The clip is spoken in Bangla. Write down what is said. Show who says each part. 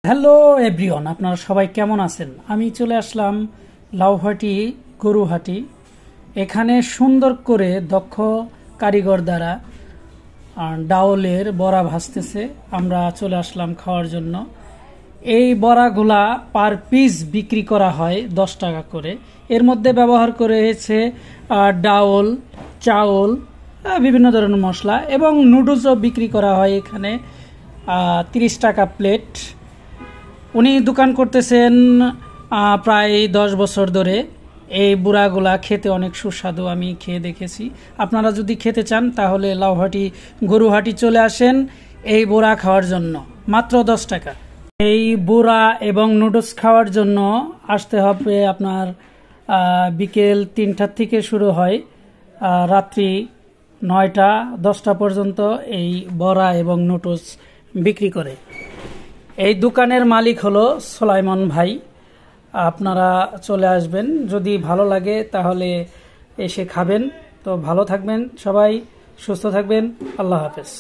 Speaker 1: হ্যালো এভরিওয়ান, আপনারা সবাই কেমন আছেন? আমি চলে আসলাম লাউহাটি গরুহাটি। এখানে সুন্দর করে দক্ষ কারিগর দ্বারা ডাউলের বড়া ভাজতেছে। আমরা চলে আসলাম খাওয়ার জন্য। এই বড়াগুলা পার পিস বিক্রি করা হয় 10 টাকা করে। এর মধ্যে ব্যবহার করে হয়েছে ডাউল, চাউল, বিভিন্ন ধরনের মশলা এবং নুডলসও বিক্রি করা হয় এখানে 30 টাকা প্লেট। উনি দোকান করতেছেন প্রায় 10 বছর ধরে। এই বুড়াগুলা খেতে অনেক সুস্বাদু, আমি খেয়ে দেখেছি। আপনারা যদি খেতে চান তাহলে লাউহাটি গরুহাটি চলে আসেন এই বুড়া খাওয়ার জন্য, মাত্র 10 টাকা। এই বুড়া এবং নুডলস খাওয়ার জন্য আসতে হবে আপনার বিকেল 3টার থেকে শুরু হয়, রাত্রি 9টা 10টা পর্যন্ত এই বড়া এবং নুডলস বিক্রি করে। এই দোকানের মালিক হলো সোলাইমান ভাই। আপনারা চলে আসবেন, যদি ভালো লাগে তাহলে এসে খাবেন। তো ভালো থাকবেন সবাই, সুস্থ থাকবেন। আল্লাহ হাফেজ।